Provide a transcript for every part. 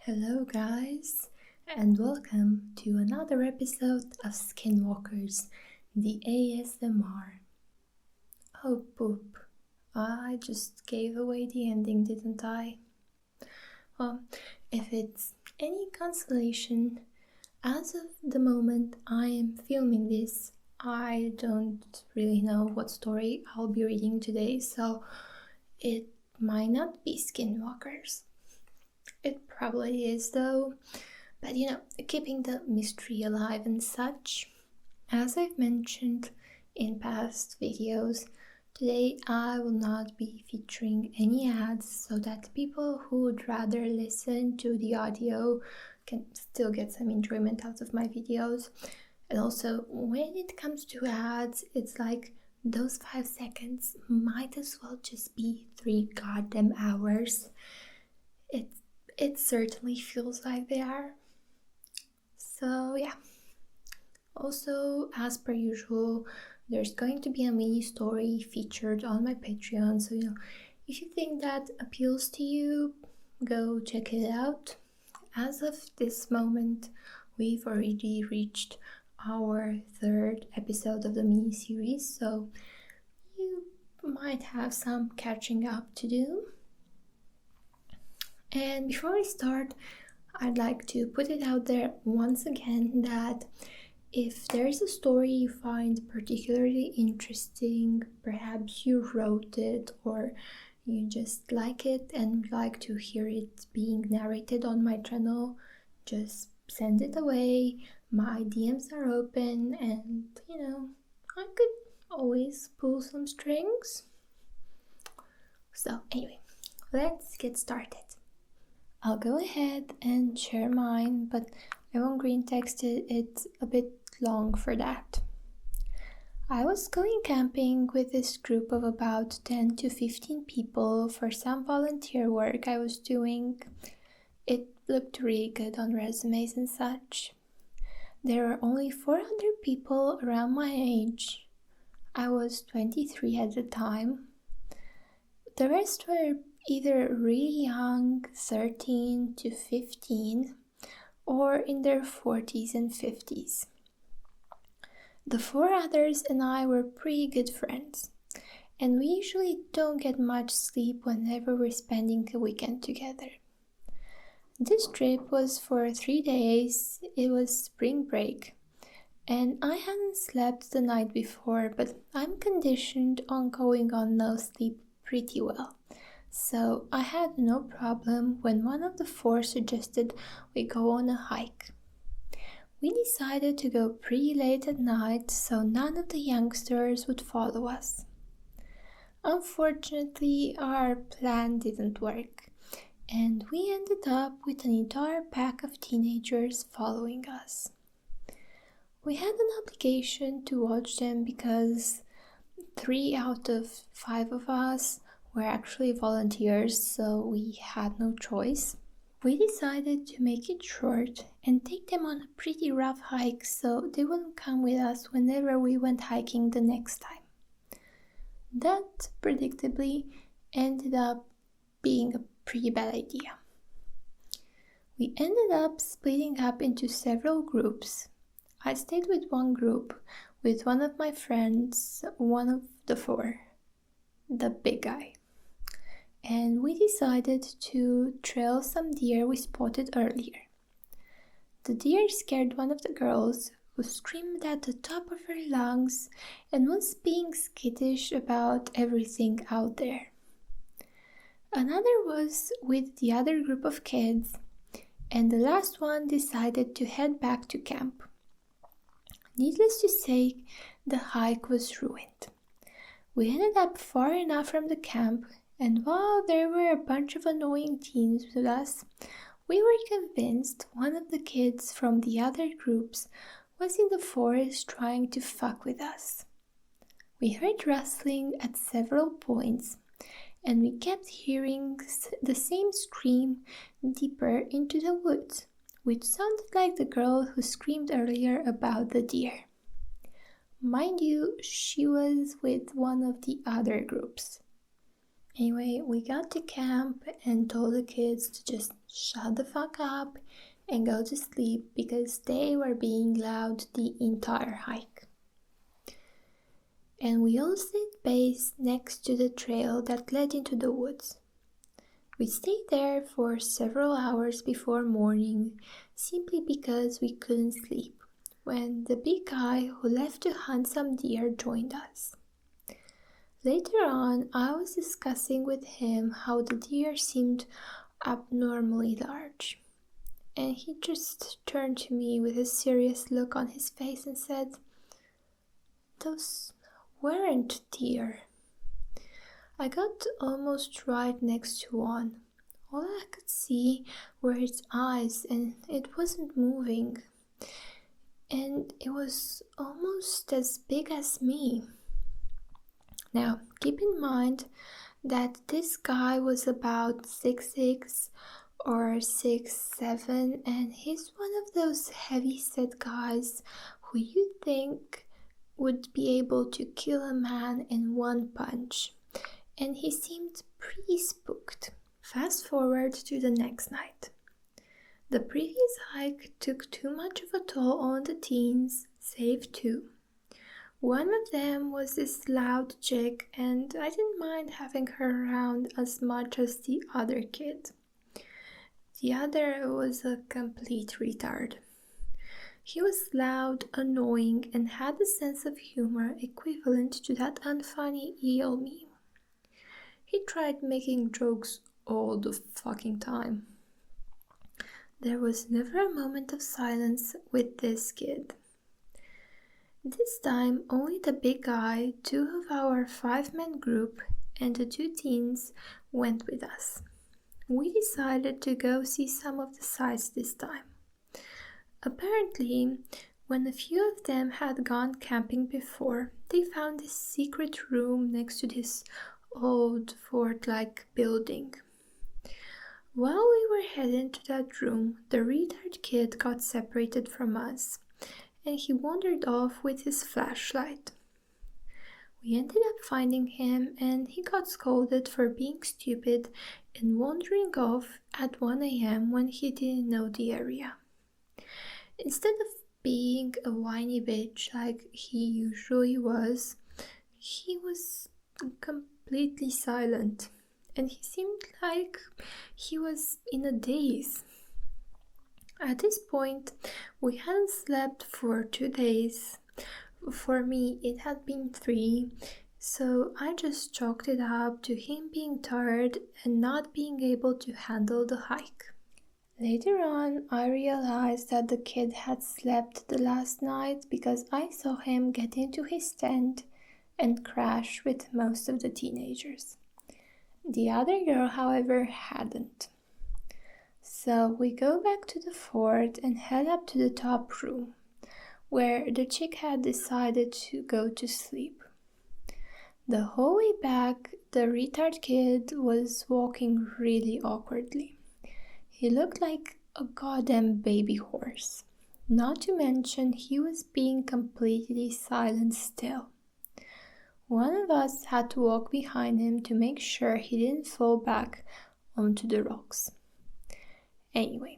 Hello, guys, and welcome to another episode of Skinwalkers, the ASMR. Oh, poop. I just gave away the ending, didn't I? Well, if it's any consolation, as of the moment I am filming this, I don't really know what story I'll be reading today, so it might not be Skinwalkers. It probably is though, but keeping the mystery alive and such. As I've mentioned in past videos, today I will not be featuring any ads so that people who would rather listen to the audio can still get some enjoyment out of my videos. And also, when it comes to ads, it's like those 5 seconds might as well just be 3 goddamn hours. It certainly feels like they are. So yeah. Also, as per usual, there's going to be a mini story featured on my Patreon. So if you think that appeals to you, go check it out. As of this moment, we've already reached our 3rd episode of the mini series, so you might have some catching up to do. And before we start, I'd like to put it out there once again that if there's a story you find particularly interesting, perhaps you wrote it or you just like it and like to hear it being narrated on my channel, just send it away. My DMs are open and I could always pull some strings. So anyway, let's get started. I'll go ahead and share mine, but I won't green text it. It's a bit long for that. I was going camping with this group of about 10 to 15 people for some volunteer work I was doing. It looked really good on resumes and such. There were only 400 people around my age. I was 23 at the time. The rest were either really young, 13 to 15, or in their 40s and 50s. The 4 others and I were pretty good friends, and we usually don't get much sleep whenever we're spending a weekend together. This trip was for 3 days. It was spring break, and I hadn't slept the night before, but I'm conditioned on going on no sleep pretty well. So I had no problem when one of the 4 suggested we go on a hike. We decided to go pretty late at night so none of the youngsters would follow us. Unfortunately, our plan didn't work, and we ended up with an entire pack of teenagers following us. We had an obligation to watch them because 3 out of 5 of us were actually volunteers, so we had no choice. We decided to make it short and take them on a pretty rough hike so they wouldn't come with us whenever we went hiking the next time. That, predictably, ended up being a pretty bad idea. We ended up splitting up into several groups. I stayed with one group with one of my friends, one of the 4, the big guy. And we decided to trail some deer we spotted earlier. The deer scared one of the girls, who screamed at the top of her lungs and was being skittish about everything out there. Another was with the other group of kids, and the last one decided to head back to camp. Needless to say, the hike was ruined. We ended up far enough from the camp, and while there were a bunch of annoying teens with us, we were convinced one of the kids from the other groups was in the forest trying to fuck with us. We heard rustling at several points, and we kept hearing the same scream deeper into the woods, which sounded like the girl who screamed earlier about the deer. Mind you, she was with one of the other groups. Anyway, we got to camp and told the kids to just shut the fuck up and go to sleep because they were being loud the entire hike. And we all stayed base next to the trail that led into the woods. We stayed there for several hours before morning simply because we couldn't sleep when the big guy who left to hunt some deer joined us. Later on, I was discussing with him how the deer seemed abnormally large, and he just turned to me with a serious look on his face and said, "Those weren't deer." I got almost right next to one. All I could see were its eyes, and it wasn't moving. And it was almost as big as me. Now, keep in mind that this guy was about 6'6" or 6'7", and he's one of those heavy-set guys who you think would be able to kill a man in one punch. And he seemed pretty spooked. Fast forward to the next night. The previous hike took too much of a toll on the teens, save two. One of them was this loud chick, and I didn't mind having her around as much as the other kid. The other was a complete retard. He was loud, annoying, and had a sense of humor equivalent to that unfunny eel meme. He tried making jokes all the fucking time. There was never a moment of silence with this kid. This time, only the big guy, two of our 5-man group, and the two teens went with us. We decided to go see some of the sights this time. Apparently, when a few of them had gone camping before, they found this secret room next to this old fort-like building. While we were heading to that room, the retard kid got separated from us, and he wandered off with his flashlight. We ended up finding him, and he got scolded for being stupid and wandering off at 1 a.m. when he didn't know the area. Instead of being a whiny bitch like he usually was, he was completely silent, and he seemed like he was in a daze. At this point, we hadn't slept for 2 days. For me, it had been 3, so I just chalked it up to him being tired and not being able to handle the hike. Later on, I realized that the kid had slept the last night because I saw him get into his tent and crash with most of the teenagers. The other girl, however, hadn't. So we go back to the fort and head up to the top room, where the chick had decided to go to sleep. The whole way back, the retard kid was walking really awkwardly. He looked like a goddamn baby horse. Not to mention, he was being completely silent still. One of us had to walk behind him to make sure he didn't fall back onto the rocks. Anyway,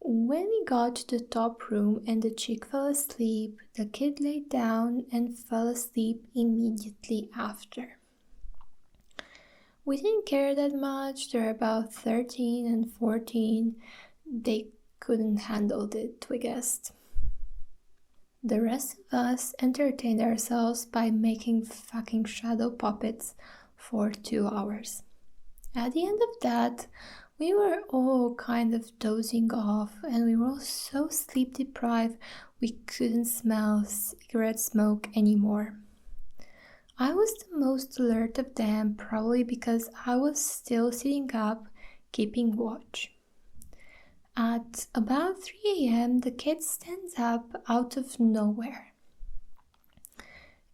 when we got to the top room and the chick fell asleep, the kid laid down and fell asleep immediately after. We didn't care that much. They're about 13 and 14. They couldn't handle it, we guessed. The rest of us entertained ourselves by making fucking shadow puppets for 2 hours. At the end of that, we were all kind of dozing off, and we were all so sleep deprived we couldn't smell cigarette smoke anymore. I was the most alert of them, probably because I was still sitting up, keeping watch. At about 3 a.m., the kid stands up out of nowhere.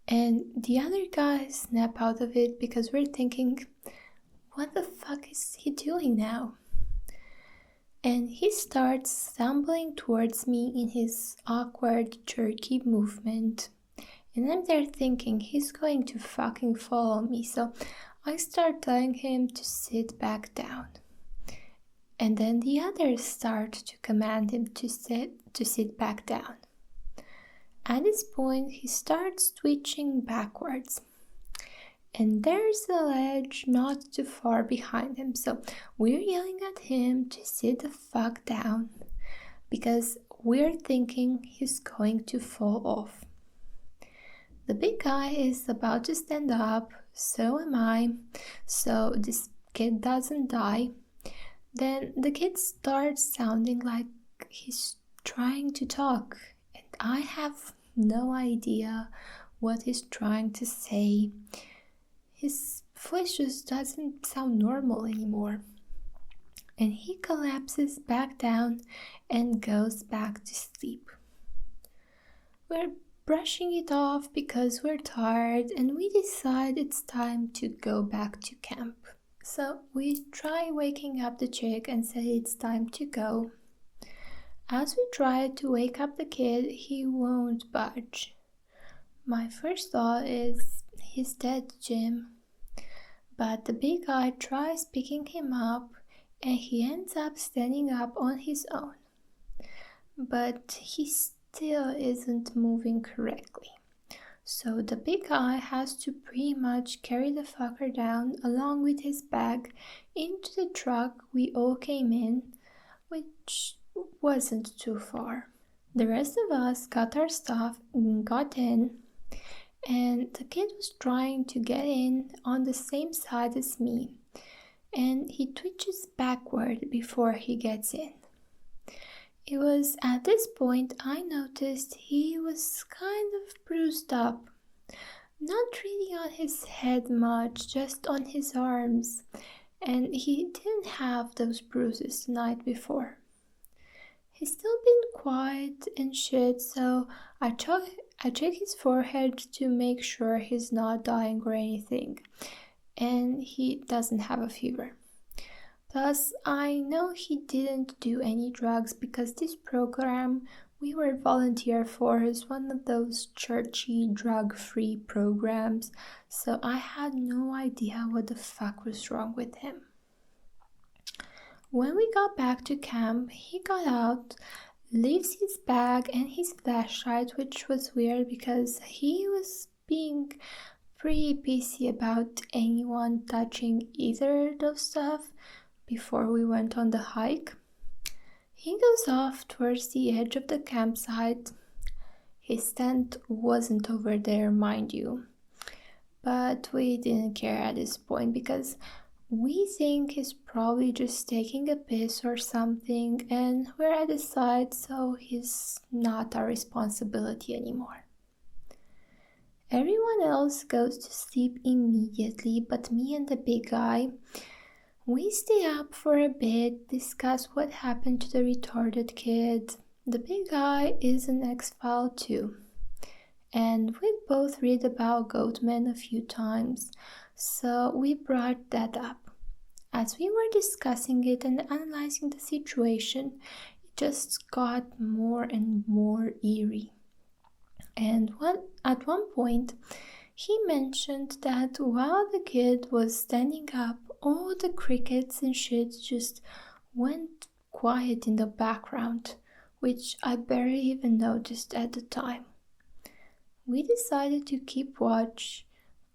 And the other guys snap out of it because we're thinking, what the fuck is he doing now? And he starts stumbling towards me in his awkward, jerky movement. And I'm there thinking he's going to fucking follow me, so I start telling him to sit back down. and then the others start to command him to sit back down. At this point, he starts twitching backwards. And there's a ledge not too far behind him, so we're yelling at him to sit the fuck down because we're thinking he's going to fall off. The big guy is about to stand up, so am I, so this kid doesn't die. Then the kid starts sounding like he's trying to talk, and I have no idea what he's trying to say. His voice just doesn't sound normal anymore. And he collapses back down and goes back to sleep. We're brushing it off because we're tired and we decide it's time to go back to camp. So we try waking up the chick and say it's time to go. As we try to wake up the kid, he won't budge. My first thought is, he's dead, Jim. But the big guy tries picking him up and he ends up standing up on his own. But he still isn't moving correctly. So the big guy has to pretty much carry the fucker down along with his bag into the truck we all came in, which wasn't too far. The rest of us got our stuff and got in, and the kid was trying to get in on the same side as me, and he twitches backward before he gets in. It was at this point I noticed he was kind of bruised up. Not really on his head much, just on his arms, and he didn't have those bruises the night before. He's still been quiet and shit, so I check his forehead to make sure he's not dying or anything, and he doesn't have a fever. Plus, I know he didn't do any drugs because this program we were volunteer for is one of those churchy drug-free programs, so I had no idea what the fuck was wrong with him. When we got back to camp, he got out, leaves his bag and his flashlight, which was weird because he was being pretty pissy about anyone touching either of those stuff before we went on the hike. He goes off towards the edge of the campsite. His tent wasn't over there, mind you, but we didn't care at this point because we think he's probably just taking a piss or something, and we're at the site, so he's not our responsibility anymore. Everyone else goes to sleep immediately, but me and the big guy, we stay up for a bit, discuss what happened to the retarded kid. The big guy is an X-File too, and we both read about Goatman a few times, so we brought that up. As we were discussing it and analyzing the situation, it just got more and more eerie. And at one point, he mentioned that while the kid was standing up, all the crickets and shit just went quiet in the background, which I barely even noticed at the time. We decided to keep watch,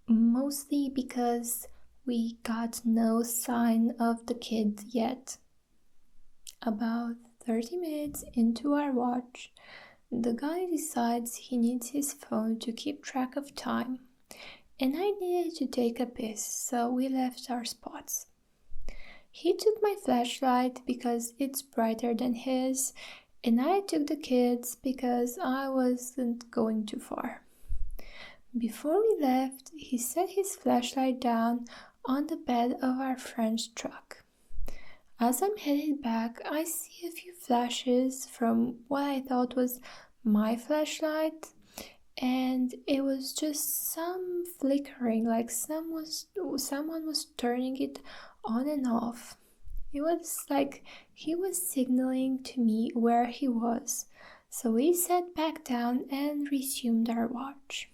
mostly because we got no sign of the kid yet. About 30 minutes into our watch, the guy decides he needs his phone to keep track of time, and I needed to take a piss, so we left our spots. He took my flashlight because it's brighter than his, and I took the kid's because I wasn't going too far. Before we left, he set his flashlight down on the bed of our friend's truck. As I'm headed back, I see a few flashes from what I thought was my flashlight, and it was just some flickering, like someone was turning it on and off. It was like he was signaling to me where he was, so we sat back down and resumed our watch.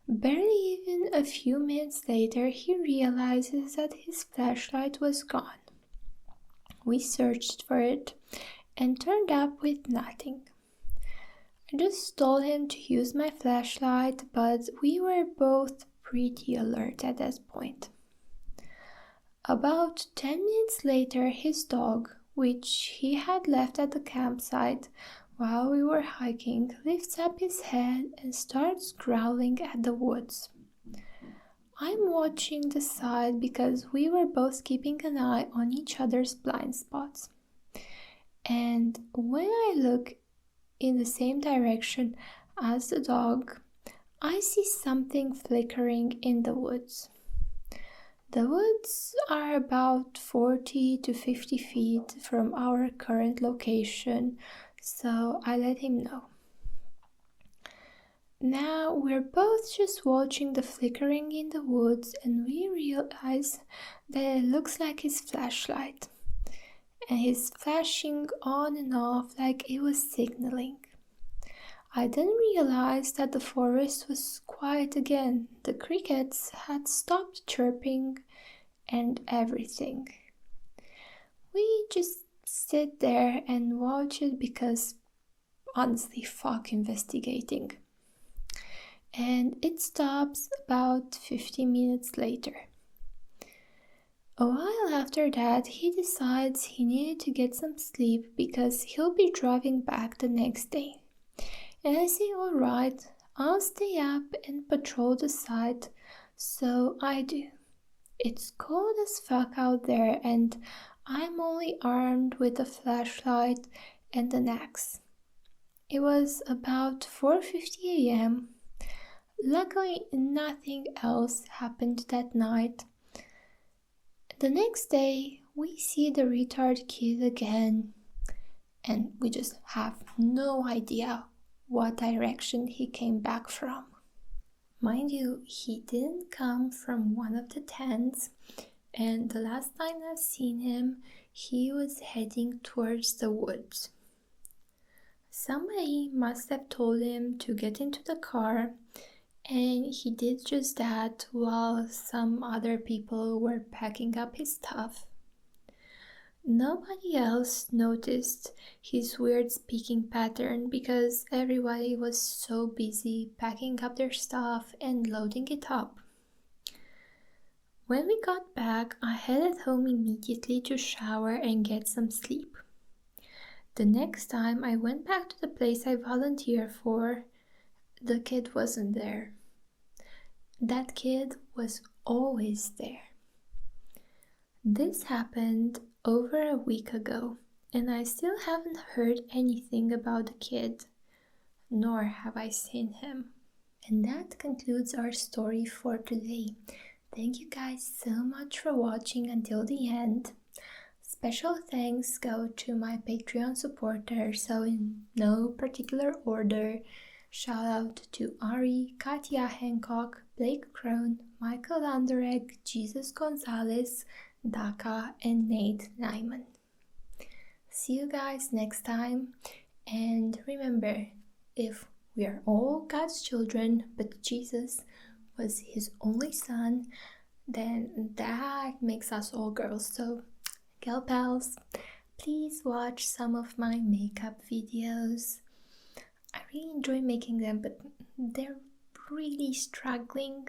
Barely even a few minutes later, he realizes that his flashlight was gone. We searched for it and turned up with nothing. I just told him to use my flashlight, but we were both pretty alert at that point. About 10 minutes later, his dog, which he had left at the campsite while we were hiking, lifts up his head and starts growling at the woods. I'm watching the side because we were both keeping an eye on each other's blind spots. And when I look in the same direction as the dog, I see something flickering in the woods. The woods are about 40 to 50 feet from our current location, so I let him know. Now we're both just watching the flickering in the woods, and we realize that it looks like his flashlight, and he's flashing on and off like it was signaling. I then realized that the forest was quiet again. The crickets had stopped chirping and everything. We just sit there and watch it because honestly, fuck investigating. And it stops about 50 minutes later. A while after that, he decides he needed to get some sleep because he'll be driving back the next day. And I say, alright, I'll stay up and patrol the site, so I do. It's cold as fuck out there and I'm only armed with a flashlight and an axe. It was about 4:50 a.m. Luckily, nothing else happened that night. The next day, we see the retard kid again, and we just have no idea what direction he came back from. Mind you, he didn't come from one of the tents, and the last time I've seen him, he was heading towards the woods. Somebody must have told him to get into the car, and he did just that while some other people were packing up his stuff. Nobody else noticed his weird speaking pattern because everybody was so busy packing up their stuff and loading it up. When we got back, I headed home immediately to shower and get some sleep. The next time I went back to the place I volunteered for, the kid wasn't there. That kid was always there. This happened over a week ago, and I still haven't heard anything about the kid, nor have I seen him. And that concludes our story for today. Thank you guys so much for watching until the end. Special thanks go to my Patreon supporters, so in no particular order. Shout out to Ari, Katya Hancock, Blake Crone, Michael Underreacting, Jesus Gonzalez, Daka, and Nate Nyman. See you guys next time, and remember, if we are all God's children, but Jesus was his only son, then that makes us all girls. So, girl pals, please watch some of my makeup videos. I really enjoy making them, but they're really struggling